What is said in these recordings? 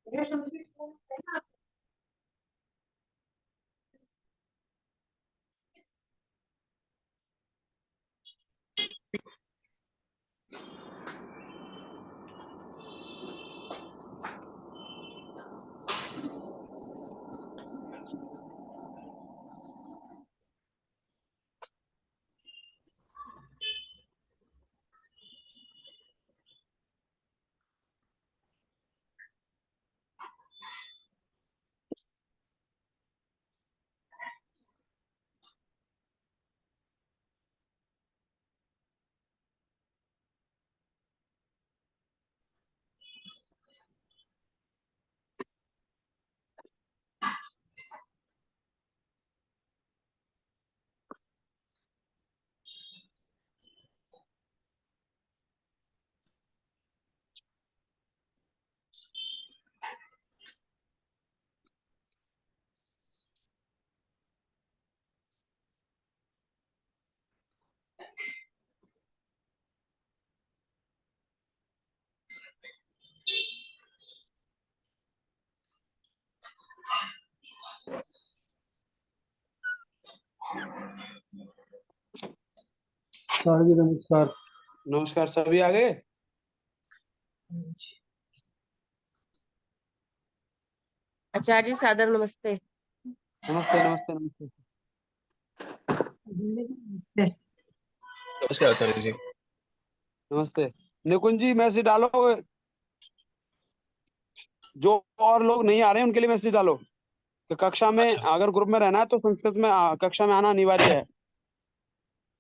Sir जी नमस्कार। नमस्कार। सभी आ गए? आचार्य जी सादर नमस्ते। नमस्ते नमस्ते नमस्ते। नमस्कार आचार्य जी। नमस्ते। निकुंज जी मैसेज डालो, जो और लोग नहीं आ रहे हैं उनके लिए मैसेज डालो कि कक्षा में अच्छा अगर ग्रुप में रहना है तो संस्कृत में कक्षा में आना अनिवार्य है।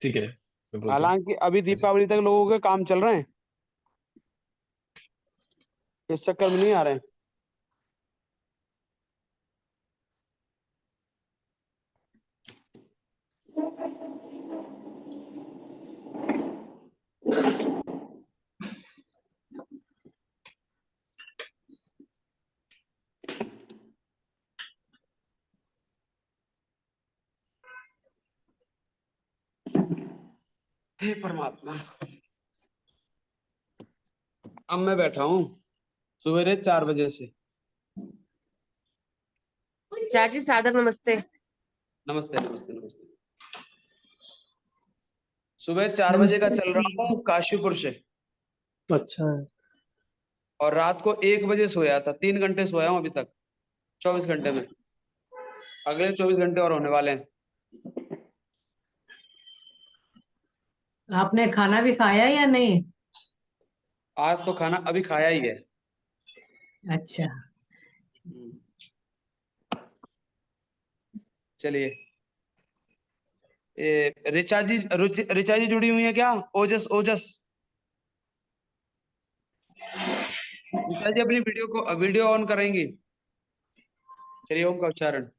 ठीक है, मैं बोलता हूँ। हालांकि अभी जी दीपावली तक लोगों के काम चल रहे हैं, इस चक्कर में नहीं आ रहे हैं। हे परमात्मा, अब मैं बैठा हूँ सवेरे 4 बजे से। आचार्य जी सादर नमस्ते। नमस्ते नमस्ते नमस्ते। सुबह 4 बजे का चल रहा हूँ काशीपुर से, अच्छा है। और रात को 1 बजे सोया था। 3 घंटे सोया हूँ अभी तक, 24 घंटे में। अगले 24 घंटे और होने वाले हैं। आपने खाना भी खाया या नहीं? आज तो खाना अभी खाया ही है। अच्छा। चलिए, ऋचा जी जुड़ी हुई है क्या? ओजस ओजस ऋचा जी अपनी वीडियो ऑन करेंगी। चलिए, ओम का उच्चारण।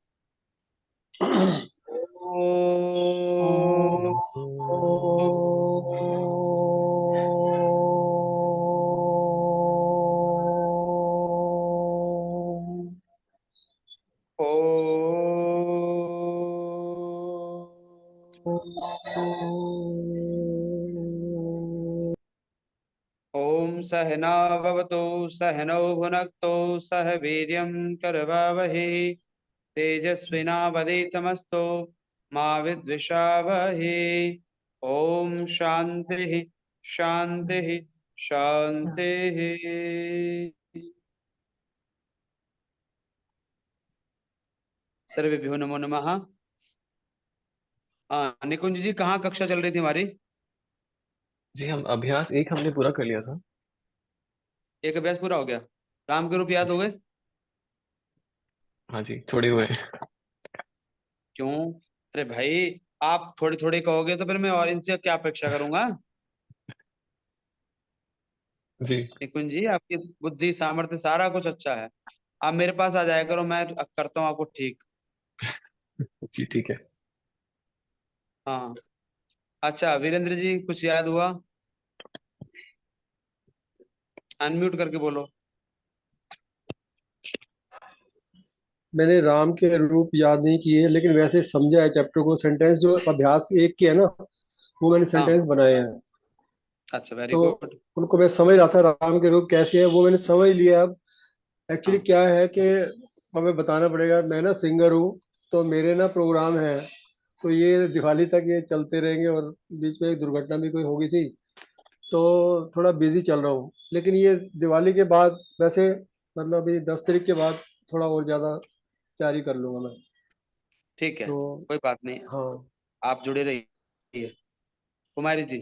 ओम सहना भवतु सहनौ भुनक्तु सह वीर्यं करवावहै तेजस्विनावधीतमस्तु मा विद्विषावहै। ओम शांति शांति शांति। सर्वेभ्यो नमो नमः। निकुंज जी, कहाँ कक्षा चल रही थी हमारी? जी, हम अभ्यास 1 हमने पूरा कर लिया था। एक अभ्यास पूरा हो गया। राम के रूप याद हो जी गए? हाँ जी, थोड़े हुए। क्यों? अरे भाई, आप थोड़ी थोड़ी कहोगे तो फिर मैं और इनसे क्या अपेक्षा करूंगा? जी निकुंज जी, आपकी बुद्धि सामर्थ्य सारा कुछ अच्छा है। आप मेरे पास आ जाया करो, मैं करता हूँ आपको ठीक। जी ठीक है। हाँ। अच्छा वीरेंद्र जी, कुछ याद हुआ? अनम्यूट करके बोलो। मैंने राम के रूप याद नहीं किए, लेकिन वैसे समझा है चैप्टर को। सेंटेंस जो अभ्यास 1 के है ना, वो मैंने हाँ, सेंटेंस बनाए हैं। अच्छा वेरी तो गुड। उनको मैं समझ रहा था, राम के रूप कैसे है वो मैंने समझ लिया अब। एक्चुअली हाँ क्या है कि हमें बताना पड़ेगा, मैं ना सिंगर हूँ, तो मेरे ना प्रोग्राम है, तो ये दिवाली तक ये चलते रहेंगे, और बीच में एक दुर्घटना भी कोई हो गई थी, तो थोड़ा बिजी चल रहा हूँ। लेकिन ये दिवाली के बाद वैसे, मतलब अभी 10 तारीख के बाद थोड़ा और ज़्यादा जारी कर लूँगा मैं। ठीक है, तो कोई बात नहीं, हाँ। आप जुड़े रहिए। कुमारी जी।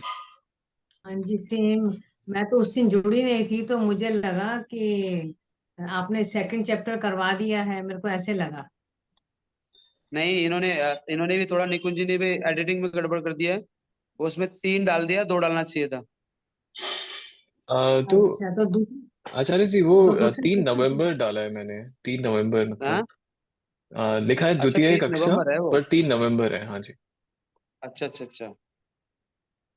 हाँ जी, सेम। मैं तो उस दिन जुड़ी नहीं थी, तो मुझे लगा कि आपने सेकंड चैप्टर करवा दिया है, मेरे को ऐसे लगा। नहीं, इन्होंने भी थोड़ा, निकुंज जी ने भी एडिटिंग में गड़बड़ कर दिया है। उसमें 3 डाल दिया, 2 डालना चाहिए था। तो अच्छा, तो आचार्य जी वो दूसरे 3 नवंबर डाला है मैंने, 3 नवंबर हाँ, मतलब लिखा है अच्छा, द्वितीय 3 कक्षा, नवंबर है वो। पर 3 नवंबर है, हाँ जी। अच्छा अच्छा अच्छा।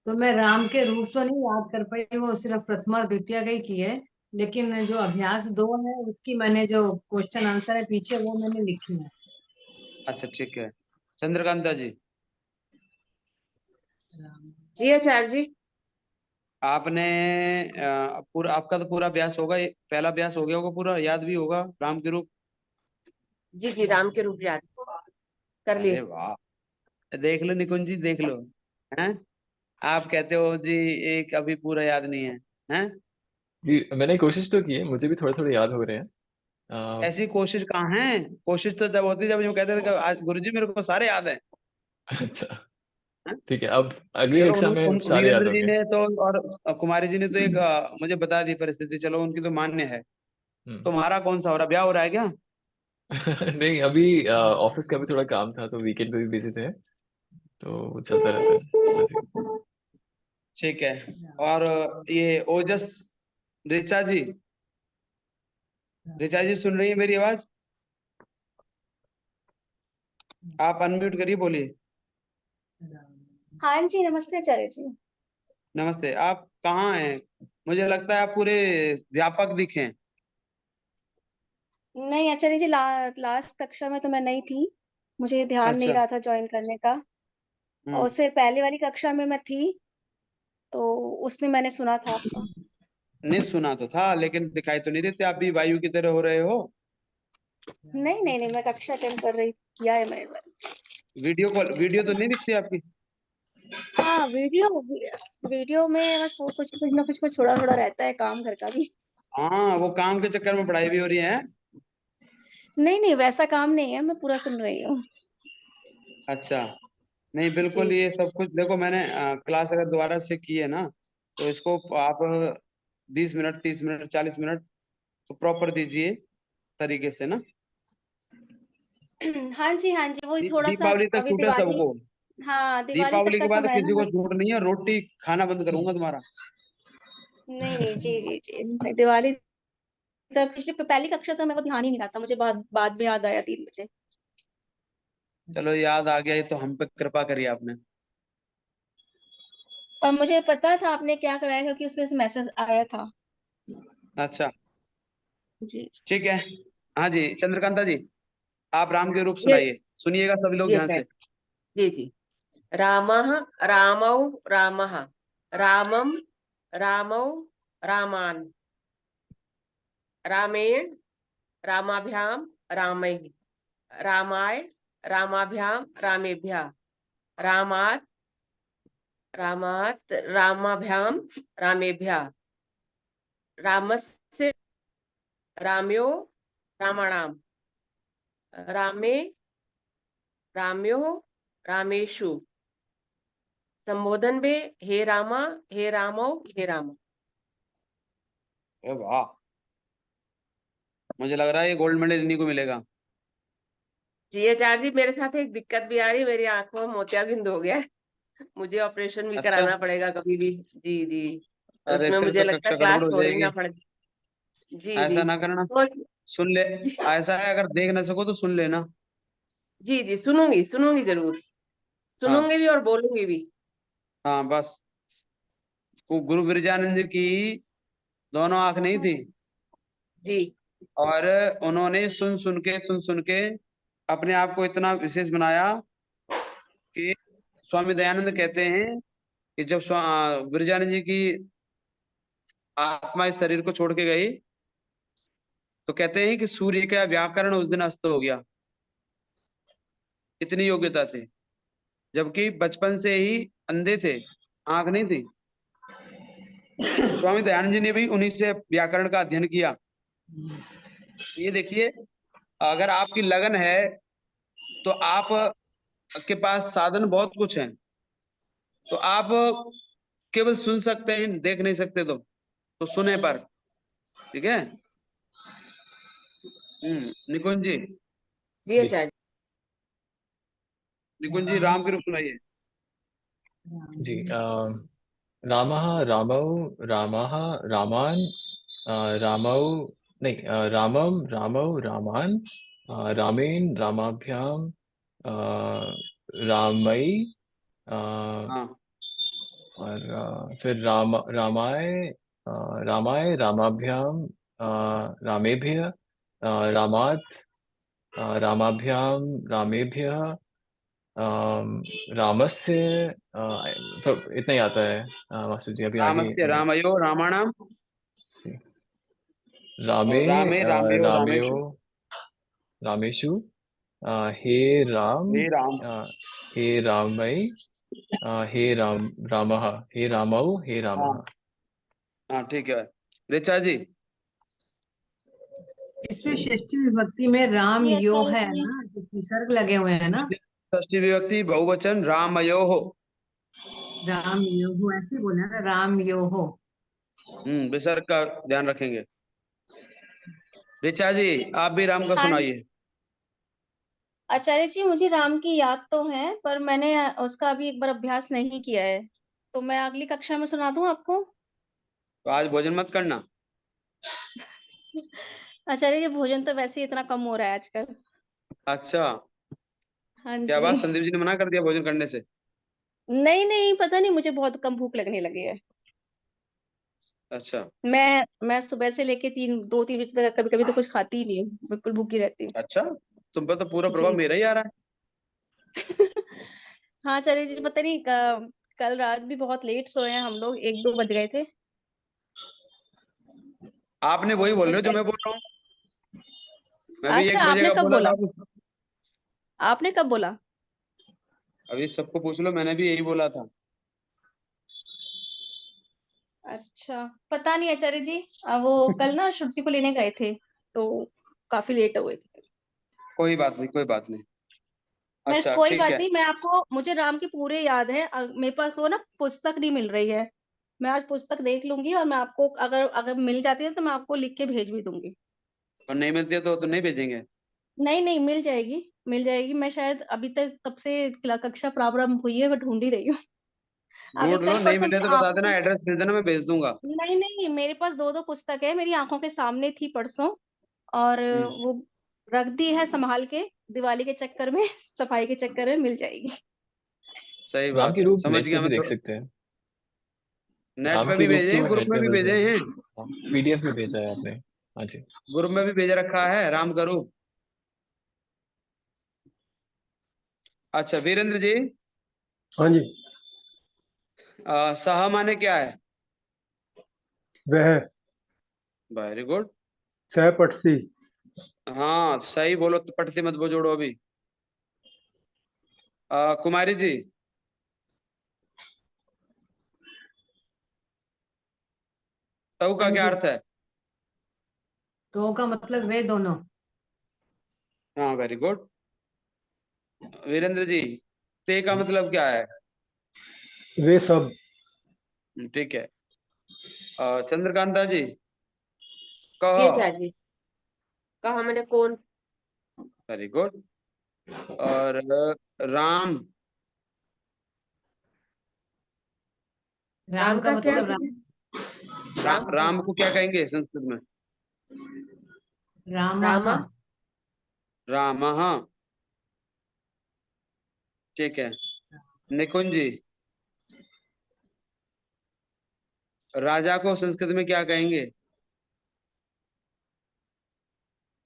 तो मैं राम के रूप तो नहीं याद कर पाई, वो सिर्फ प्रथमा और द्वितीय का ही की है। लेकिन जो अभ्यास 2 है, उसकी मैंने जो क्वेश्चन आंसर है पीछे, वो मैंने लिखी है। अच्छा ठीक है। चंद्रकांता जी, राम। जी आचार्य जी। आपने पूरा, आपका तो पूरा अभ्यास होगा, ये पहला अभ्यास हो गया होगा, पूरा याद भी होगा राम के रूप। जी जी, राम के रूप याद कर अरे लिए। वाह, देख लो निकुंज जी, देख लो। हैं, आप कहते हो जी एक अभी पूरा याद नहीं है। हैं, जी मैंने कोशिश तो की है, मुझे भी थोड़े थोड़े याद हो रहे हैं। ऐसी कोशिश कहाँ है? कोशिश तो जब होती है जब यूँ कहते थे कि आज गुरुजी मेरे को सारे याद है। अच्छा, हैं? ठीक है, अब अगली चलो कक्षा में सारे याद वीरेंद्र जी होंगे। ने तो, और कुमारी जी ने तो एक मुझे बता दी परिस्थिति, चलो उनकी तो मान्य है। हम्म। तुम्हारा कौन सा हो रहा, ब्याह हो रहा है क्या? नहीं, अभी ऑफिस का भी थोड़ा काम था, तो वीकेंड पे भी बिजी थे, तो वो चलता रहता है। हाँ जी। ठीक है। और ये ओजस, ऋचा जी, ऋचा जी सुन रही है मेरी आवाज? आप अनम्यूट करिए, बोलिए। हाँ जी, नमस्ते आचार्य जी। नमस्ते, आप कहाँ हैं? मुझे लगता है आप पूरे व्यापक दिखे। नहीं आचार्य जी, लास्ट कक्षा में तो मैं नहीं थी, मुझे ध्यान नहीं अच्छा। रहा था ज्वाइन करने का। और हम्म। उससे पहले वाली कक्षा में मैं थी, तो उसमें मैंने सुना था आपका। नहीं सुना तो था, लेकिन दिखाई तो नहीं देते, आप भी वायु की तरह हो रहे हो। नहीं नहीं नहीं, मैं कक्षा अटेंड कर रही, किया है मैंने। वीडियो कॉल, वीडियो तो नहीं दिखती आपकी? हाँ, वीडियो में बस वो कुछ कुछ ना कुछ थोड़ा थोड़ा रहता है, काम घर का भी। हाँ, वो काम के चक्कर में पढ़ाई भी हो रही है। नहीं नहीं, वैसा काम नहीं है, मैं पूरा सुन रही हूँ। अच्छा। नहीं, जी बिल्कुल, जी। ये सब कुछ देखो, मैंने क्लास अगर दोबारा से की है ना, तो इसको आप 20 मिनट, 30 मिनट, 40 मिनट तो प्रॉपर दीजिए तरीके से ना। हाँ जी हाँ जी, वही थोड़ा सा। दीपावली तक अभी छूटे दिवाली, सबको। हाँ दिवाली तक दीपावली का के बाद समय है किसी ना। को छूट नहीं है, रोटी खाना बंद करूंगा तुम्हारा। नहीं नहीं, जी जी जी, दिवाली तक। पिछली पहली कक्षा तो मेरे को ध्यान ही नहीं रहा था, मुझे बाद में याद आया 3 बजे। चलो, याद आ गया, ये तो हम पे कृपा करी आपने। और मुझे पता था आपने क्या कराया, क्योंकि उसमें से मैसेज आया था। अच्छा, जी ठीक है। हाँ जी, चंद्रकांता जी, आप राम के रूप ये सुनाइए, सुनिएगा सभी लोग ये ध्यान है। से। जी जी। रामः रामौ रामः रामं रामौ रामान् रामेण रामाभ्यां रामैः रामाय रामाभ्यां रामेभ्यः रामात् रामाभ्यां रामेभ्यः रामस्य राम्यो रामाणां रामे राम्यो रामेषु संबोधन में हे रामा हे रामो हे राम। अरे वाह, मुझे लग रहा है ये गोल्ड मेडल इन्हीं को मिलेगा। जी आचार्य जी, मेरे साथ एक दिक्कत भी आ रही है, मेरी आंखों में मोतियाबिंद हो गया है। मुझे ऑपरेशन भी अच्छा। कराना पड़ेगा कभी भी। जी जी। तो अरे उसमें फिर मुझे तो लगता है कक्षा क्लास गड़बड़ हो छोड़नी ना जाएगी। पड़े। जी जी। ऐसा ना करना, तो सुन ले। जी ऐसा है, अगर देख ना सको तो सुन लेना। जी जी, सुनूंगी सुनूंगी जरूर। हाँ सुनूंगी भी और बोलूंगी भी। हाँ, बस। गुरु बिरजानंद जी की दोनों आंख नहीं थी, जी और उन्होंने सुन सुन के अपने आप को इतना विशेष बनाया कि स्वामी दयानंद कहते हैं कि जब बिरजानंद जी की आत्मा इस शरीर को छोड़ के गई, तो कहते हैं कि सूर्य का व्याकरण उस दिन अस्त हो गया, इतनी योग्यता थी, जबकि बचपन से ही अंधे थे, आंख नहीं थी। स्वामी दयानंद जी ने भी उन्हीं से व्याकरण का अध्ययन किया। ये देखिए, अगर आपकी लगन है तो आप के पास साधन बहुत कुछ हैं, तो आप केवल सुन सकते हैं, देख नहीं सकते। तो सुने पर, ठीक है। निकुंज जी, जी आचार्य निकुंज जी राम के रूप सुनाइए। जी रामः रामौ रामः रामान् रामौ नहीं रामं रामौ रामान् रामेण रामाभ्यां रामई हाँ और फिर रामाय रामाय रामाभ्यां रामेभ्य रामात् रामाभ्यां रामेभ्यः रामस्य इतना ही आता है मास्टर जी। अभी आगे रामस्य रामयो रामाणाम रामे और रामे रामयो रामेयो रामेषु रामेषु हे राम हे राम। हे रामई हे रामः हे रामौ हे हाँ रामः। हाँ ठीक है। ऋचा जी, इसमें षष्ठी विभक्ति में राम जी यो आचार्य है जी। ना, विसर्ग लगे हुए हैं ना। षष्ठी विभक्ति बहुवचन रामयो हो। राम यो हो ऐसे बोला ना, राम यो हो। विसर्ग का ध्यान रखेंगे। ऋचा जी, आप भी राम का हाँ सुनाइए। आचार्य जी, मुझे राम की याद तो है, पर मैंने उसका अभी एक बार अभ्यास नहीं किया है, तो मैं अगली कक्षा में सुना दूं आपको। तो आज भोजन मत करना। आचार्य जी, भोजन तो वैसे ही इतना कम हो रहा है आजकल। अच्छा, हाँ क्या जी। बात, संदीप जी ने मना कर दिया भोजन करने से? नहीं नहीं, पता नहीं, मुझे बहुत कम भूख लगने लगी है। अच्छा मैं सुबह से लेके 2-3 बजे तक कभी कभी तो कुछ खाती ही नहीं हूँ, बिल्कुल भूखी रहती हूँ। अच्छा, तुम पर तो पूरा प्रभाव जी। मेरा ही आ रहा है। हाँ आचार्य जी, पता नहीं कल रात भी बहुत लेट सोए हैं हम लोग, 1-2 बज गए थे। आपने वही बोल रहे हो जो इसलिए। मैं बोल रहा हूँ। मैं भी अच्छा, 1 बजे आपने का कब बोला बोला? था। आपने कब बोला? अभी सबको पूछ लो, मैंने भी यही बोला था। अच्छा, पता नहीं आचार्य जी। वो कल ना श्रुति को लेने गए थे, तो काफी लेट हुए थे। कोई बात नहीं, कोई बात नहीं। मैं अच्छा कोई ठीक बात है। नहीं, मुझे राम की पूरे याद है। मेरे पास वो ना पुस्तक नहीं मिल रही है। मैं आज पुस्तक देख लूंगी, और मैं आपको अगर अगर मिल जाती है तो मैं आपको लिख के भेज भी दूंगी। और नहीं मिलती है तो नहीं भेजेंगे। नहीं नहीं, मिल जाएगी। मिल जाएगी। मैं शायद अभी तक तब से कक्षा प्रारंभ हुई है, मैं ढूंढ ही रही हूँ। अभी ढूंढ लो, कल नहीं परसों मिले तो मेरी बता आंखों देना, के। एड्रेस भेज देना, मैं भेज दूंगा। नहीं नहीं, मेरे पास 2-2 पुस्तक है, मेरी आंखों के सामने थी परसों। और हम्म वो रख दी है संभाल के, दिवाली के चक्कर में, सफाई के चक्कर में मिल जाएगी। सही राम बात के है, रूप समझ नेट पे गया भी मैं देख तो। सकते हैं। नेट राम पे के भी रूप भेजे तो हैं, ग्रुप नेट में पे भी मिल भेजे जाएंगे। हैं। हाँ, पीडीएफ में भेजा है आपने। हाँ जी। ग्रुप में भी भेज रखा है राम का रूप। अच्छा वीरेंद्र जी, हाँ जी। सह माने क्या है? वह। Very good. सहपटसी। हाँ सही बोलो, तो पटती मत वो जोड़ो अभी। कुमारी जी, तऊ का हाँ क्या जी। अर्थ है? तो का मतलब वे दोनों। हाँ वेरी गुड। वीरेंद्र जी, ते का मतलब क्या है? वे सब। ठीक है। चंद्रकांता जी, जी कह। आचार्य जी। कहा मैंने कौन? Very good. और राम, राम राम का का क्या मतलब है? राम। राम राम को क्या कहेंगे संस्कृत में? रामः। रामा। रामः। ठीक है। निकुंज जी, राजा को संस्कृत में क्या कहेंगे?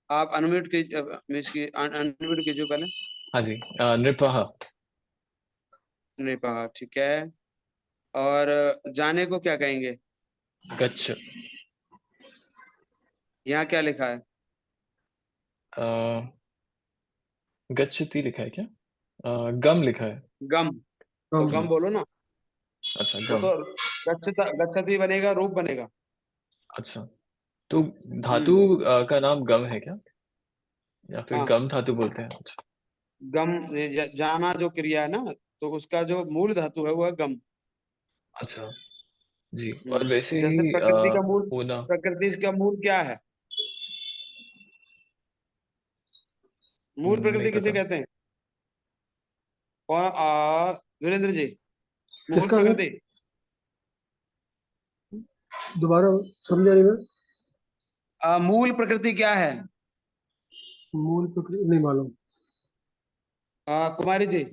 आप अनम्यूट कीजिए, अनम्यूट कीजिए पहले। हाँ जी नृपः। नृपः, ठीक है। और जाने को क्या कहेंगे? गच्छ। यहाँ क्या लिखा है? गच्छति लिखा है क्या? गम लिखा है। गम, तो गम बोलो ना। अच्छा, वो गम। तो गच्छति बनेगा, रूप बनेगा। अच्छा, तो धातु का नाम गम है क्या, या फिर हाँ, गम धातु बोलते हैं? अच्छा, गम जाना जो क्रिया है ना, तो उसका जो मूल धातु है वो है गम। अच्छा जी। और वैसे जैसे ही प्रकृति का मूल, होना। प्रकृति का मूल क्या है? मूल नहीं प्रकृति किसे पता। कहते हैं? वीरेंद्र जी, मूल किसका है? प्रकृति। दोबारा समझा नहीं मैं। मूल प्रकृति क्या है? मूल प्रकृति नहीं मालूम। कुमारी जी।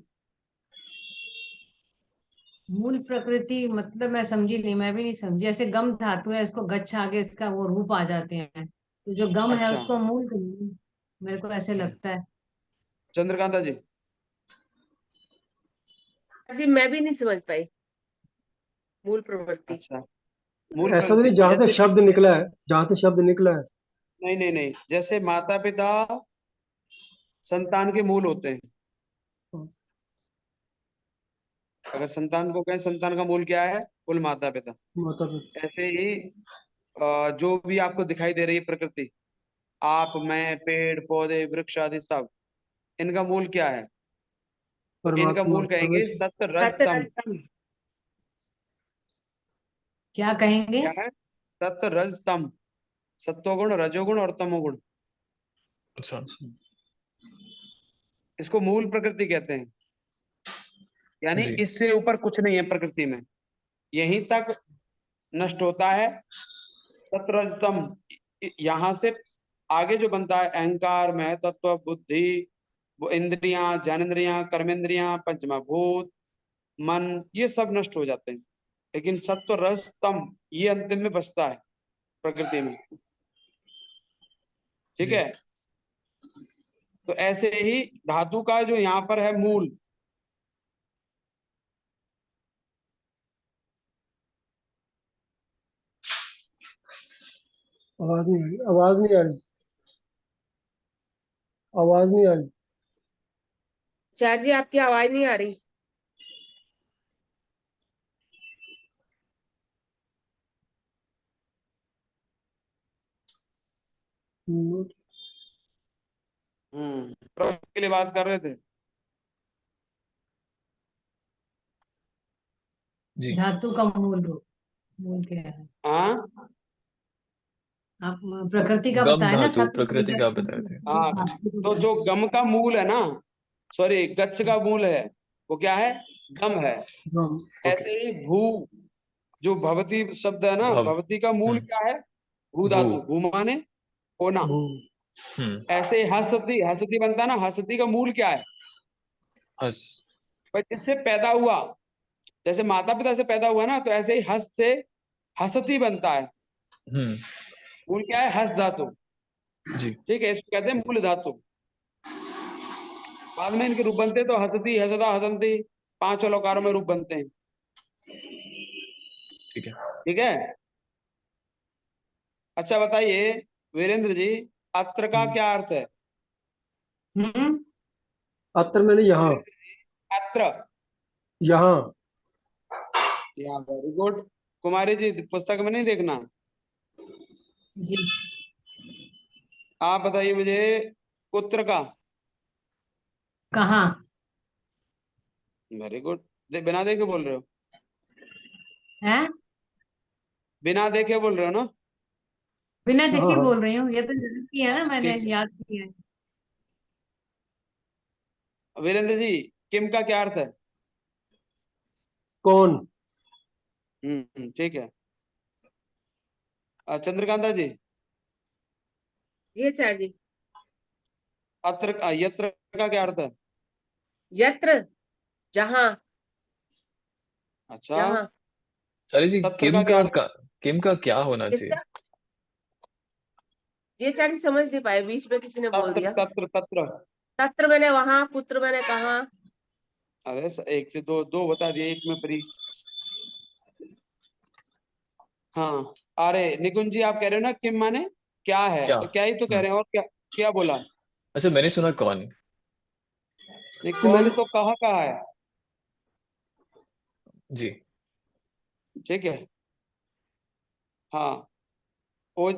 मूल प्रकृति मतलब मैं समझी नहीं, मैं भी नहीं समझी। ऐसे गम धातु है, इसको गच्छ आगे इसका वो रूप आ जाते हैं, तो जो गम है अच्छा, उसको मूल तो नहीं, मेरे को ऐसे लगता है। चंद्रकांता जी। जी मैं भी नहीं समझ पाई मूल प्रवृत्ति। अच्छा, मूल ऐसा तो नहीं, प्रकृति जहां से जैसे, शब्द निकला है, जहां से शब्द निकला है। नहीं नहीं नहीं, जैसे माता पिता संतान के मूल होते हैं। अगर संतान को कहें संतान का मूल क्या है, कुल माता पिता। माता पिता। ऐसे ही जो भी आपको दिखाई दे रही है प्रकृति, आप, मैं, पेड़ पौधे वृक्ष आदि सब, इनका मूल क्या है? तो इनका परमात्मा मूल कहेंगे परमेश्वर। सत्य रज तम। सत्यरजतम। क्या कहेंगे? क्या है? सत्य रज तम, सत्वगुण, रजोगुण और तमोगुण, अच्छा इसको मूल प्रकृति कहते हैं। यानी जी। इससे ऊपर कुछ नहीं है प्रकृति में, यहीं तक नष्ट होता है। सत्रजतम, यहाँ से आगे जो बनता है अहंकार, महतत्व, बुद्धि, वो इंद्रियां, ज्ञानेन्द्रियां, कर्मेंद्रियां, पंचमभूत, मन, ये सब नष्ट हो जाते हैं। लेकिन सत्व रस तम ये अंतिम में बचता है प्रकृति में। ठीक जी है। तो ऐसे ही धातु का जो यहाँ पर है मूल, आवाज नहीं आ रही, आवाज नहीं आ रही, आवाज नहीं आ रही। चार जी आपकी आवाज नहीं आ रही। प्रकृति के लिए बात कर रहे थे। जी। धातु का मूल रूप, मूल क्या है? हाँ आप प्रकृति का गम बताए ना, धातु सत्य प्रकृति का बता रहे थे। हाँ, धातु तो जो गम का मूल है ना, सॉरी गच्छ का मूल है, वो क्या है? गम है। ओके। ऐसे ही भू, जो भवती शब्द है ना, भव। भवती का मूल क्या है? भू भू। धातु, भू माने होना। हम्म। ऐसे ही हसती, हसती बनता है ना, हसती का मूल क्या है? हस। पर जिससे पैदा हुआ, जैसे माता पिता से पैदा हुआ ना, तो ऐसे ही हस से हसती बनता है। हम्म। मूल क्या है? हस धातु। जी। ठीक है, इसको कहते हैं मूल धातु। बाद में इनके रूप बनते हैं, तो हसती, हसदा, हसंती, पांच अलंकारों में रूप बनते हैं। ठीक है। ठीक है। अच्छा बताइए वीरेंद्र जी, अत्र का क्या अर्थ है? हम्म। अत्र मैंने यहाँ, वीरेंद्र जी, अत्र, यहाँ। यहाँ, वेरी गुड। कुमारी जी, पुस्तक में नहीं देखना। जी। आप बताइए मुझे, पुत्र का। कहाँ? Very good. बिना देखे बोल रहे हो? है? बिना देखे बोल रहे हो ना? बिना हाँ देखे हाँ। बोल रही हूँ, ये तो याद किया ना मैंने, ठीक है। याद किया है। वीरेंद्र जी, किम का क्या अर्थ है? कौन? ठीक है। चंद्रकांता जी, ये चार जी। अत्र, यत्र का क्या अर्थ है? यत्र, जहाँ, अच्छा, जहाँ। अरे जी, तत्र का क्या अर्थ? किम का क्या होना चाहिए? किसका? ये चार जी समझ नहीं पाए, बीच में किसी ने बोल तत्र, दिया। तत्र, तत्र। तत्र मैंने वहां, पुत्र मैंने कहा। अरे एक से दो, दो बता दिए, एक में फ्री। हाँ, अरे निकुंज जी, आप कह रहे हो ना किम माने क्या है, क्या? तो क्या ही तो कह रहे हैं, और क्या क्या बोला? अच्छा, मैंने सुना कौन। ये कौन तो कहाँ कहा है, जी। ठीक है। हाँ, ओ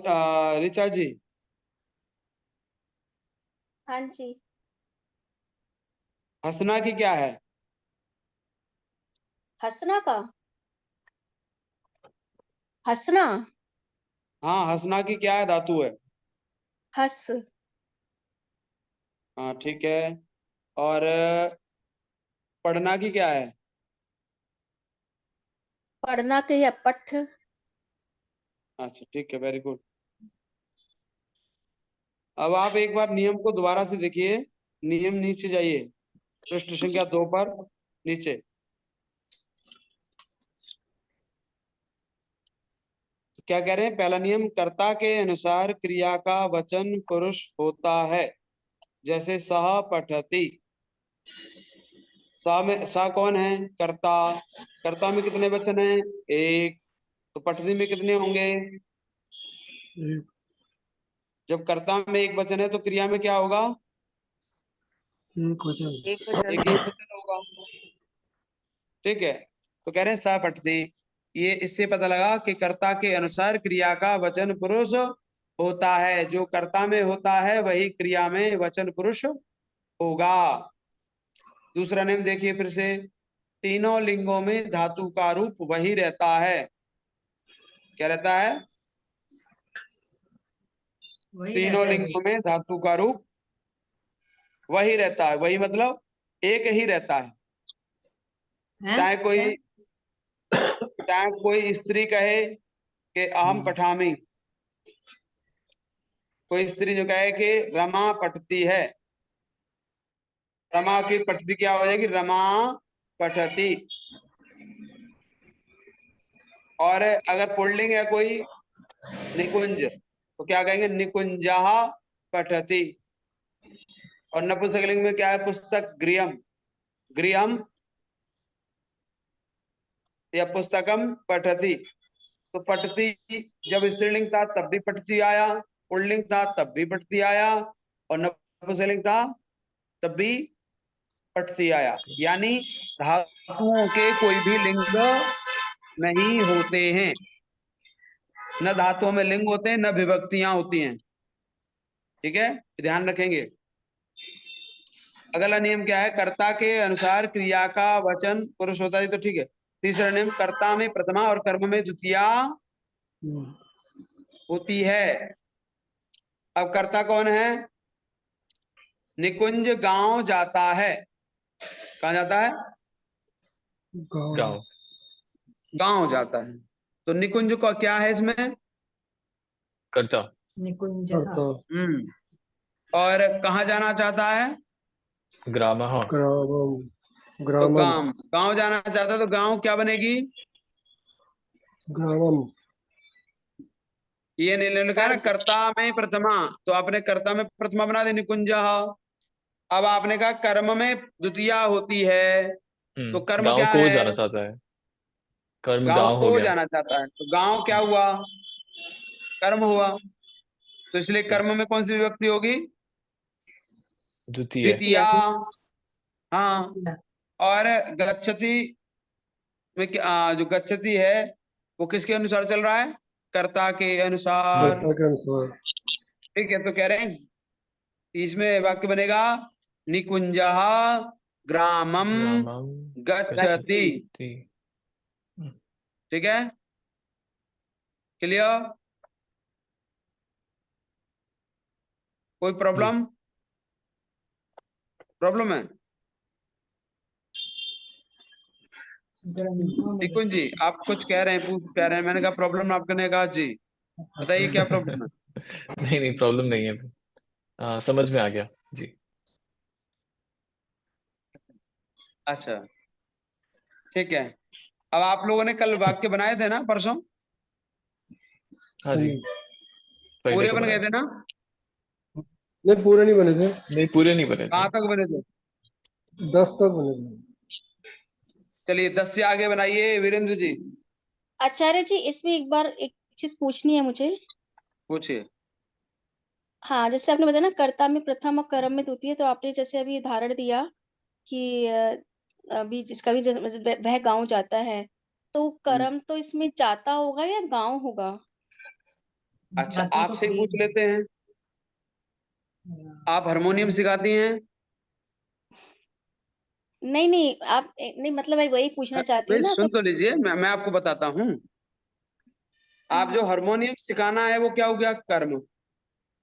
ऋचा जी, हाँ जी। हंसना की क्या है? हंसना का, हंसना, हाँ, हंसना की क्या है धातु है? हस, हाँ, ठीक है। और पढ़ना की क्या है? पढ़ना के है पठ, अच्छा, ठीक है, वेरी गुड। अब आप एक बार नियम को दोबारा से देखिए। नियम नीचे जाइए, पृष्ठ संख्या 2 पर नीचे। क्या कह रहे हैं? पहला नियम, कर्ता के अनुसार क्रिया का वचन पुरुष होता है। जैसे सह पठति, सा में सा कौन है? कर्ता। कर्ता में कितने वचन हैं? एक। तो पठति में कितने होंगे? जब कर्ता में एक वचन है तो क्रिया में क्या होगा? एक वचन। एक वचन। एक ही वचन होगा, ठीक है। तो कह रहे हैं सा पठति, ये इससे पता लगा कि कर्ता के अनुसार क्रिया का वचन पुरुष होता है। जो कर्ता में होता है वही क्रिया में वचन पुरुष होगा। दूसरा नियम देखिए फिर से, तीनों लिंगों में धातु का रूप वही रहता है। क्या रहता है? वही तीनों रहता है। लिंगों में धातु का रूप वही रहता है। वही मतलब एक ही रहता है। हैं? चाहे कोई स्त्री कहे कि अहम पठामी, कोई स्त्री जो कहे कि रमा पठती है, रमा की पठती क्या हो जाएगी? रमा पठती। और अगर पुल्लिंग है कोई, निकुंज, तो क्या कहेंगे? निकुंजः पठति। और नपुंसकलिंग में क्या है? पुस्तक गृहम, गृहम या पुस्तकम पठति। तो पठति जब स्त्रीलिंग था तब भी पठति आया, पुल्लिंग था तब भी पठति आया, और नपुंसकलिंग था तब भी पठति आया। यानी धातुओं के कोई भी लिंग नहीं होते हैं। न धातुओं में लिंग होते हैं, न विभक्तियां होती हैं, ठीक है, ध्यान रखेंगे। अगला नियम क्या है? कर्ता के अनुसार क्रिया का वचन पुरुष होता है, तो ठीक है। तीसरा नियम, कर्ता में प्रथमा और कर्म में द्वितीया होती है। अब कर्ता कौन है? निकुंज गांव जाता है। कहाँ जाता है? गाँव। गांव जाता है। तो निकुंज का क्या है इसमें? करता। निकुंज। हम्म। और कहाँ जाना चाहता है? ग्रामः। ग्रामम। तो ग्रामम। गांव जाना चाहता है, तो गांव क्या बनेगी? ग्रामम। ये नहीं लिखा है ना, कर्ता में प्रथमा, तो आपने कर्ता में प्रथमा बना दी निकुंज। अब आपने कहा कर्म में द्वितीया होती है, तो कर्म गाँव क्या को है? जाना चाहता है, कर्म गांव गाँव हो को गया। जाना चाहता है, तो गांव क्या हुआ? कर्म हुआ। तो इसलिए जी। कर्म में कौन सी विभक्ति होगी? द्वितीय। द्वितीया। हाँ। और गच्छति में जो गच्छति है वो किसके अनुसार चल रहा है? कर्ता के अनुसार। कर्ता के अनुसार। ठीक है, तो कह रहे हैं इसमें वाक्य बनेगा, निकुंजः ग्रामम ग्रामं गच्छति। गच्छति। ठीक है, क्लियर? कोई जी। प्रॉब्लम? प्रॉब्लम है? निकुंज जी आप कुछ कह रहे हैं, पूछ कह रहे हैं, मैंने कहा प्रॉब्लम, आपने कहा जी। बताइए क्या प्रॉब्लम है? नहीं नहीं, प्रॉब्लम नहीं है। समझ में आ गया। जी। अच्छा, ठीक है। अब आप लोगों ने कल वाक्य बनाए थे ना परसों? हाँ जी, फ्राइडे पूरे को बन बनाया गए थे था। ना? नहीं, पूरे नहीं बने थे। नहीं, पूरे नहीं बने थे। कहाँ तक बने थे? 10 तक बने थे। चलिए 10 से आगे बनाइए वीरेंद्र जी। आचार्य जी इसमें एक बार एक चीज पूछनी है मुझे। पूछिए। हाँ, जैसे आपने बताया ना कर्ता में प्रथम और कर्म में द्वितीय, तो आपने जैसे अभी उदाहरण दिया कि अभी जिसका भी वह गांव जाता है, तो कर्म तो इसमें जाता होगा या गांव होगा? अच्छा, जाता तो आपसे ही क्रिया पूछ लेते हैं, है। आप हारमोनियम सिखाती हैं? नहीं नहीं, आप नहीं, मतलब मैं वही पूछना चाहती हूँ मेरी ना सुन तो। तो लीजिए, मैं आपको बताता हूँ। आप जो हारमोनियम सिखाना है वो क्या हो गया? कर्म।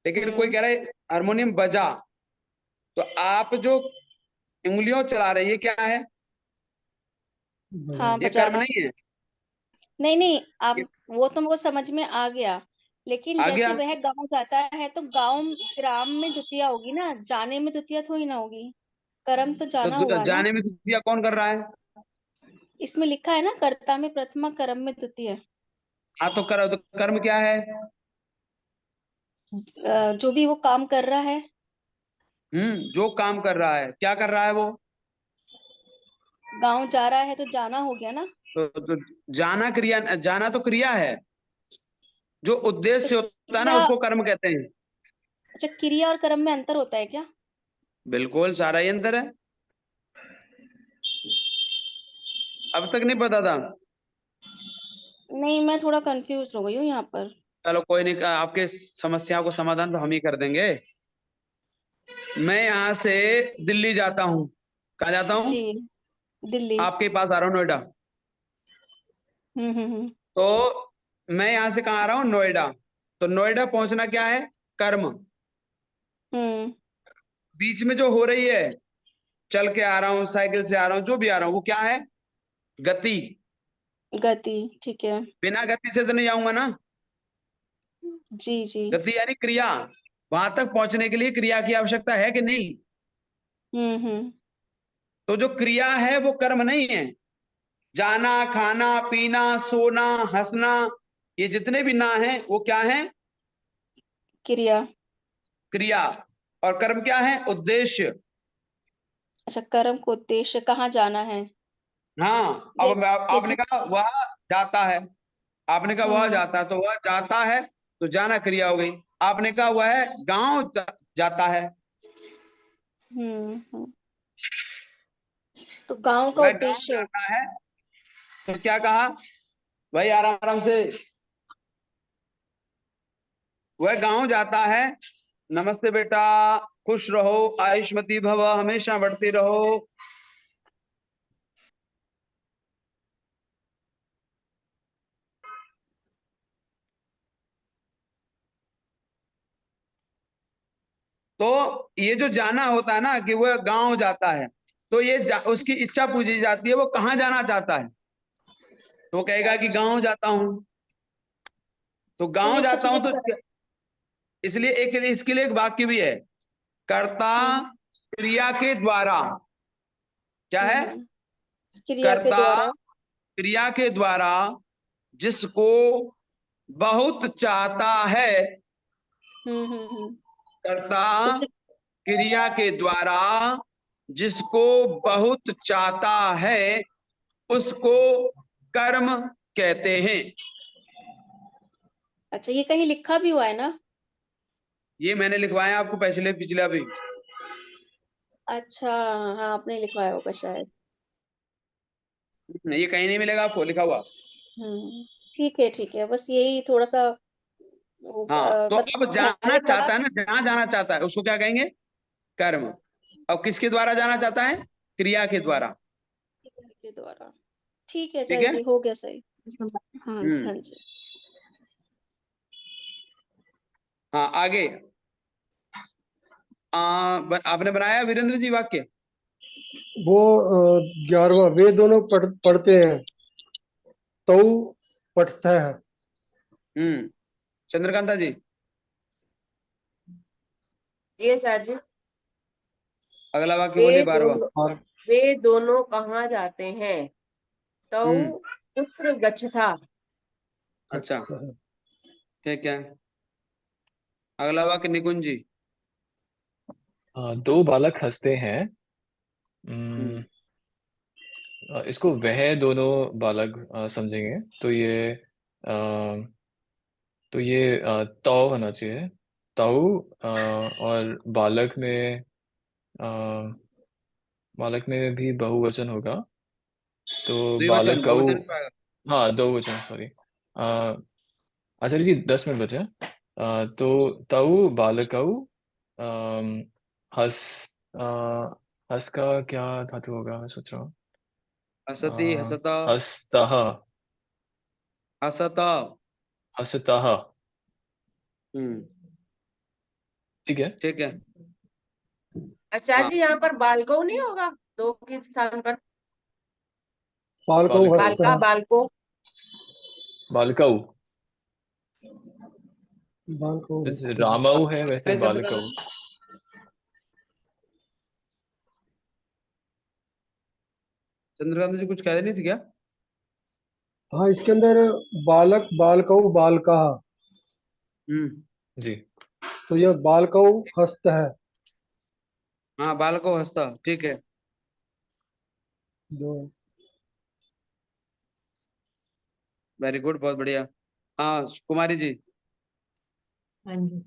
लेकिन कोई हम्म। कह रहा है हारमोनियम बजा, तो आप जो उंगलियों चला रहे हैं ये क्या है? हाँ, ये कर्म बजाना। नहीं है? नहीं नहीं, ये अब वो तो मुझको समझ में आ गया, लेकिन आ जैसे गया। वह गांव जाता है तो गांव ग्राम में द्वितीया होगी ना, जाने में द्वितीया थोड़ी ना होगी। कर्म तो तो जाना हुआ ना। जाने में द्वितीया कौन कर रहा है? इसमें लिखा है ना, कर्ता में प्रथमा कर्म में द्वितीय। हाँ, तो कर्म क्या है? जो भी वो काम कर रहा है। जो काम कर रहा है, क्या कर रहा है वो? गांव जा रहा है तो जाना हो गया ना। तो जाना क्रिया, जाना तो क्रिया है। जो तो उद्देश्य होता है ना क्रिया, उसको कर्म कहते हैं। अच्छा, क्रिया और कर्म में अंतर होता है क्या? बिल्कुल, सारा ही अंतर है। अब तक नहीं पता था? नहीं, मैं थोड़ा कंफ्यूज हो गई हूँ यहाँ पर। चलो कोई नहीं, आपके समस्या को समाधान तो हम ही कर देंगे। मैं यहाँ से दिल्ली जाता हूँ। कहाँ जाता हूँ? जी, दिल्ली। आपके पास आ रहा हूँ, नोएडा। हम्म। तो मैं यहाँ से कहाँ आ रहा हूँ? नोएडा। तो नोएडा पहुंचना क्या है? कर्म। हम्म। बीच में जो हो रही है, चल के आ रहा हूँ, साइकिल से आ रहा हूँ, जो भी आ रहा हूँ, वो क्या है? गति। गति, ठीक है। बिना गति से तो नहीं जाऊंगा ना। जी जी। गति यानी क्रिया। वहां तक पहुंचने के लिए क्रिया की आवश्यकता है कि नहीं? हम्म। तो जो क्रिया है वो कर्म नहीं है। जाना, खाना, पीना, सोना, हंसना, ये जितने भी ना है वो क्या है? क्रिया। क्रिया। और कर्म क्या है? उद्देश्य। अच्छा, कर्म को उद्देश्य कहाँ जाना है? हाँ, अब आपने यदि। कहा वह जाता है। आपने कहा वह हम्म जाता है, तो वह जाता है, तो जाना क्रिया हो गई। आपने कहा वह गांव जाता है। हम्म। तो गांव का वह गांव उद्देश्य। जाता है, तो क्या कहा भाई? आराम आराम से। वह गांव जाता है। नमस्ते बेटा, खुश रहो, आयुष्मती भव, हमेशा बढ़ती रहो। तो ये जो जाना होता है ना, कि वह गांव जाता है, तो ये उसकी इच्छा पूछी जाती है, वो कहाँ जाना चाहता है? तो वो कहेगा कि अच्छा, गांव जाता हूं। तो तो गांव ये सब जाता हूं चीजें तो इसलिए इसके लिए एक वाक्य भी है। कर्ता हम्म क्रिया के द्वारा। क्या है? हम्म। क्रिया के कर्ता द्वारा। क्रिया के द्वारा जिसको बहुत चाहता है। हम्म। कर्ता उसे। क्रिया के द्वारा जिसको बहुत चाहता है, उसको कर्म कहते हैं। अच्छा, ये कहीं लिखा भी हुआ है ना? ये मैंने लिखवाया आपको पिछले पिछला भी। अच्छा। हाँ, आपने लिखवाया होगा शायद। ये कहीं नहीं मिलेगा आपको लिखा हुआ। ठीक है ठीक है, बस यही थोड़ा सा हाँ, तो मतलब अब ध्यान जाना में पड़ा। चाहता है ना, जहां जाना चाहता है उसको क्या कहेंगे? कर्म। अब किसके द्वारा जाना चाहता है? क्रिया के द्वारा। क्रिया के द्वारा। ठीक है, ठीक चल है। जी, हो गया सही। हाँ जी, हम्म। हाँ जी। हाँ, आगे। आपने बनाया वीरेंद्र जी वाक्य? वो 11वां, वे दोनों पढ़ते हैं, तौ पठता है। चंद्रकांता जी। जी आचार्य जी। अगला वाक्य वे बोलिए, 12वां। दोनों और वे दोनों कहाँ जाते हैं? तौ हम्म। पुत्र गच्छता। अच्छा, अच्छा है। ठीक है। अगला वाक्य निकुंज जी। दो बालक हंसते हैं। हम्म। हम्म, इसको वह दोनों बालक समझेंगे, तो ये तो ये तो होना चाहिए। ताऊ, और बालक में भी बहुवचन होगा, तो द्विवचन, बालकऊ। बहुवचन पे आएगा। हाँ, दो वचन, सॉरी। आचार्य जी 10 मिनट बचे हैं। तो ताऊ बालकऊ, अम, हस अ, हस का क्या धातु होगा, मैं सोच रहा हूँ। हसति, हसता, हस्तः। हसता। हसतः। हम्म, ठीक है। ठीक है। आचार्य हाँ, जी यहाँ पर बालको नहीं होगा, दो के स्थान पर? पालको बालकऊ। बालका, हस्तः। बालको। बालकऊ। बालको जैसे हस्तः। रामऊ है, वैसे अरे चंद्रकांत बालकऊ। चंद्रकांत जी कुछ कह रहे नहीं थे क्या? हाँ, इसके अंदर बालक, बालकौ, बालका, हम्म। जी। तो यह बालकौ हस्त है। हाँ, बालको हंसता, ठीक है। दो। वेरी गुड, बहुत बढ़िया। हाँ, कुमारी जी। हाँ जी।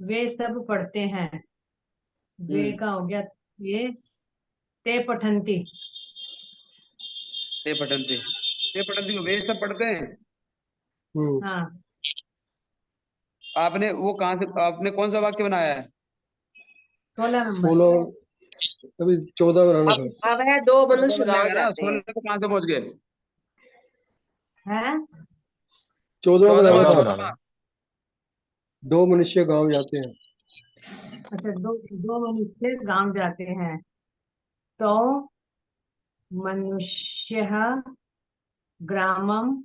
वे सब पढ़ते हैं, वे हम्म। का हो गया ये, ते पठंती। ते पठंती को वे सब पढ़ते हैं। हम्म। हाँ, आपने वो कहाँ से, आपने कौन सा वाक्य बनाया है? 16 नंबर। 16। अभी 14 बनाना था। अब है दो चौदह मनुष्य गांव बदलेगा ना, जाते हैं। 16 पे कहाँ से पहुंच गए? है। 14 बनाना 14वां, 14 था। बनाना। 2 मनुष्य गांव जाते हैं। अच्छा, दो दो मनुष्य गांव जाते हैं, तो मनुष्य ग्रामम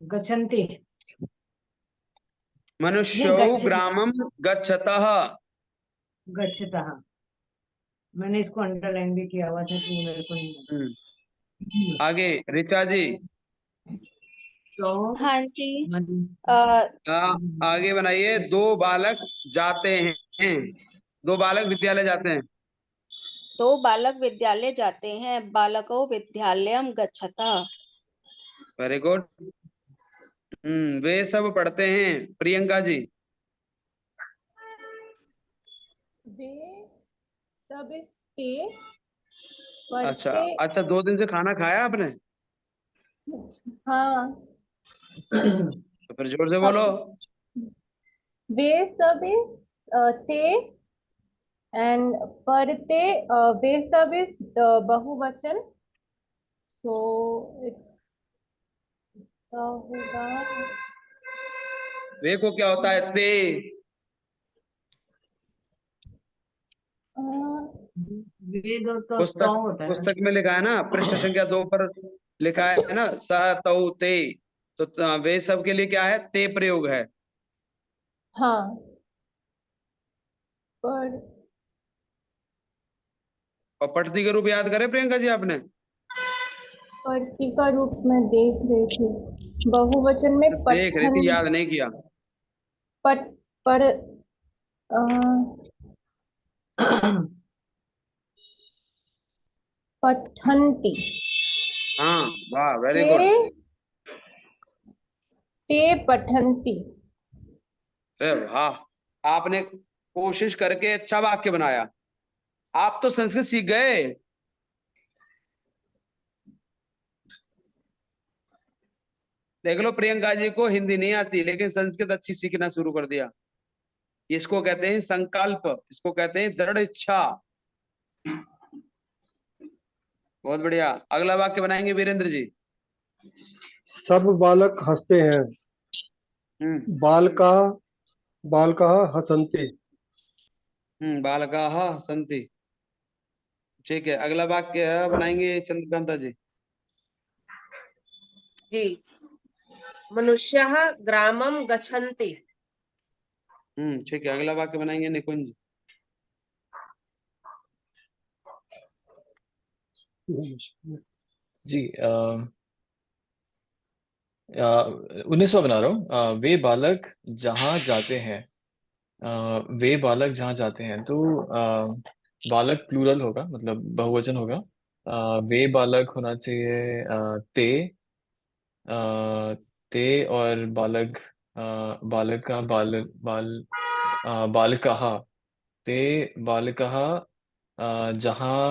गच्छन्ति। नहीं, मनुष्यो गच्छति, ग्रामम गच्छतः। गच्छतः। मैंने इसको अंडरलाइन भी किया हुआ था कि मेरे को नहीं हम्म, लगा। आगे ऋचा जी। तो हाँ जी। मन, आ, आगे बनाइए, दो बालक जाते हैं। दो बालक विद्यालय जाते हैं। दो बालक विद्यालय जाते हैं, बालको विद्यालयम गच्छतः। Very good. वे सब पढ़ते हैं, प्रियंका जी। वे सब इसके अच्छा, पढ़ते। अच्छा, 2 दिन से खाना खाया आपने? हाँ। तो फिर जोर से बोलो। अब वे सब इस ते एंड पढ़ते, वे सब इस बहुवचन, सो इतना होगा। वे को क्या होता है? ते। अ, वे दो तो पुस्तक होता है। पुस्तक में लिखा है ना, पृष्ठ संख्या 2 पर लिखा है ना, स तौ ते। तो वे सब के लिए क्या है? ते प्रयोग है। हाँ, पर और पठती के रूप याद करें प्रियंका जी आपने? पढ़ती का रूप में देख रही थी, बहुवचन में देख रही पठन, थी, याद नहीं किया। पठ पढ़ पठंती। हाँ, वाह, वेरी ते गुड। ते पठंती। अरे वाह, आपने कोशिश करके अच्छा वाक्य बनाया। आप तो संस्कृत सीख गए। देख लो, प्रियंका जी को हिंदी नहीं आती, लेकिन संस्कृत अच्छी सीखना शुरू कर दिया। इसको कहते हैं संकल्प, इसको कहते हैं दृढ़ इच्छा। बहुत बढ़िया। अगला वाक्य बनाएंगे वीरेंद्र जी। सब बालक हंसते हैं, हम्म। बालका, बालका हसन्ति। बालकाः सन्ति। ठीक है, अगला वाक्य बनाएंगे चंद्रकांता जी। जी। मनुष्यः ग्रामं गच्छन्ति। ठीक है, अगला वाक्य बनाएंगे निकुंज। जी। 19वां बना रहा हूँ। वे बालक जहाँ जाते हैं। वे बालक जहाँ जाते हैं, तो बालक प्लूरल होगा, मतलब बहुवचन होगा। वे बालक होना चाहिए ते, ते और बालक बालका बालकः ते बालकः जहाँ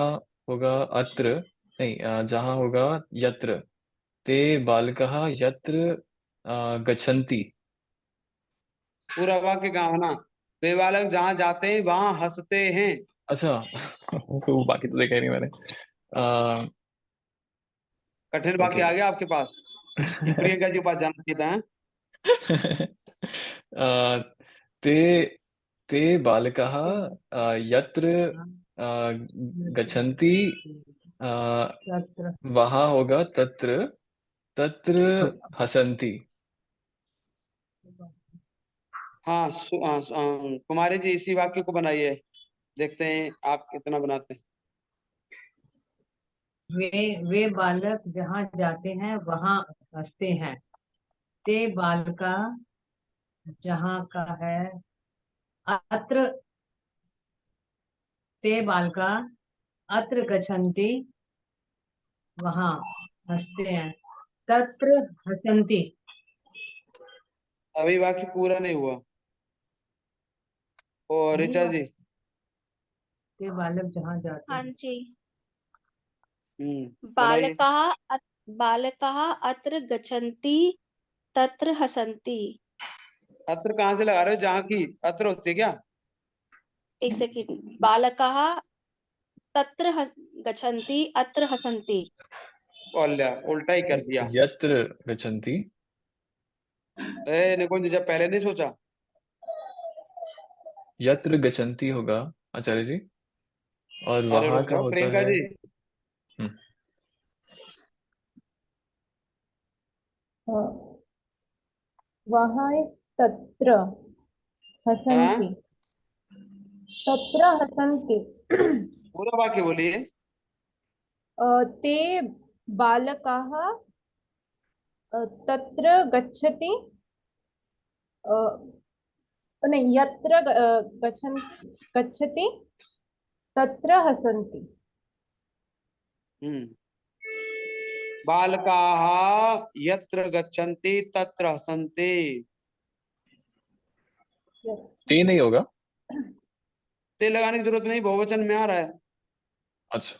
होगा अत्र नहीं जहाँ होगा यत्र ते बालकः यत्र गच्छन्ति। पूरा वाक्य गाना, वे बालक जहाँ जाते हैं वहां हंसते हैं। अच्छा तो बाकी तो देखा ही नहीं मैंने। अ, कठिन ओके वाक्य आ गया आपके पास कि प्रियंका जी के पास जाना चाहिए था, हैं? ते ते बालकः यत्र गच्छन्ति तत्र वहाँ होगा तत्र तत्र हसन्ति। हाँ, कुमारी जी इसी वाक्य को बनाइए, देखते हैं आप कितना बनाते हैं। वे बालक जहाँ जाते हैं वहाँ हंसते हैं। ते बालका जहाँ का है अत्र ते बालका अत्र गच्छन्ति वहाँ हंसते हैं। तत्र हसन्ति। अभी वाक्य पूरा नहीं हुआ। और नहीं ऋचा हुआ? जी, ते बालक जहाँ जाते हाँ हैं जी। बनाइए। बालकाः अत्र गच्छन्ति तत्र हसन्ति। अत्र कहाँ से लगा रहे हो? जहाँ की अत्र होती है क्या? एक सेकंड। बालकाः तत्र गच्छन्ति अत्र हसन्ति। उल्टा ही कर दिया। यत्र गच्छन्ति निकुंज जी, जब पहले नहीं सोचा? यत्र गच्छन्ति होगा आचार्य जी, और अरे वहाँ रुक का जाओ होता प्रियंका है। जी, वहाँ इस तत्र हसन्ति। तत्र हसन्ति। पूरा वाक्य बोलिए। ते बालकाः तत्र गच्छति नहीं यत्र गच्छति तत्र हसन्ति। बालकाः यत्र गच्छन्ति तत्र हसन्ति। ते नहीं होगा। ते लगाने की जरूरत नहीं, बहुवचन में आ रहा है। अच्छा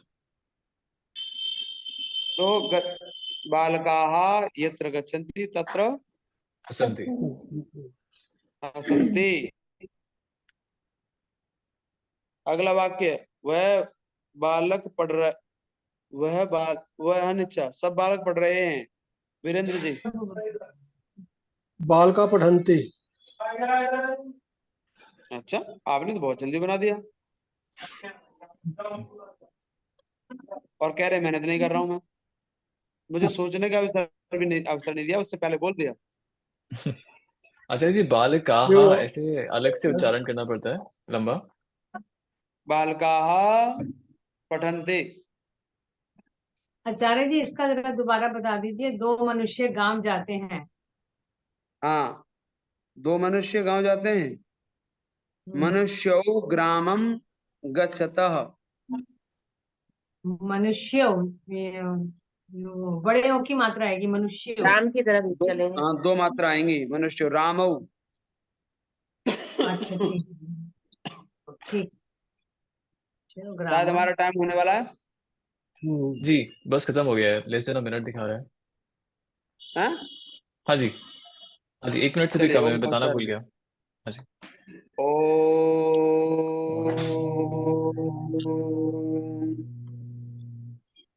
तो बालकाः यत्र गच्छन्ति तत्र हसन्ति। हसन्ति। अगला वाक्य, वह बालक पढ़ रहा, वह नीचा सब बालक पढ़ रहे हैं। वीरेंद्र जी, बालका पठन्ति। अच्छा आपने तो बहुत जल्दी बना दिया। और कह रहे मेहनत नहीं कर रहा हूं मैं। मुझे सोचने का अवसर नहीं दिया, उससे पहले बोल दिया। आचार्य जी बालकाः क्यों? ऐसे अलग से उच्चारण करना पड़ता है लंबा। बालकाः पठन्ति। आचार्य जी इसका जरा दोबारा बता दीजिए। दो मनुष्य गांव जाते हैं। हाँ, दो मनुष्य गांव जाते हैं। मनुष्यो ग्रामम गच्छतः। मनुष्य बड़े ओ की मात्रा आएगी मनुष्य। राम की तरफ चलेंगे। हाँ, दो मात्रा आएंगी। मनुष्य रामौ। अच्छा ठीक ठीक। चलो शायद ग्रामम। हमारा टाइम होने वाला है। जी बस खत्म हो गया है, लेस देन मिनट दिखा रहा है। हैं? हाँ जी, हाँ जी 1 मिनट से भी चलिए, कम है, ओम मैं बताना भूल गया। हाँ जी।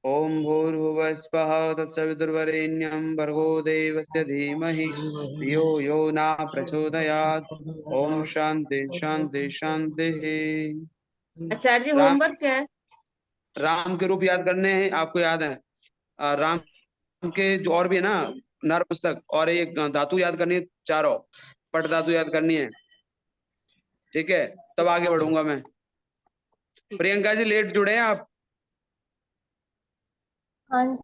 ओम भूर्भुवः स्वः तत्सवितुर्वरेण्यं भर्गो देवस्य धीमहि धियो यो न प्रचोदयात्। ओम शांति शांति शांति। आचार्य जी राम होमवर्क क्या है? राम के रूप याद करने हैं, आपको याद है? राम के जो और भी है ना, नर पुस्तक, और एक धातु याद करनी है, चारों पट धातु याद करनी है। ठीक है, तब आगे बढ़ूंगा मैं। प्रियंका जी लेट जुड़े हैं आप। हाँ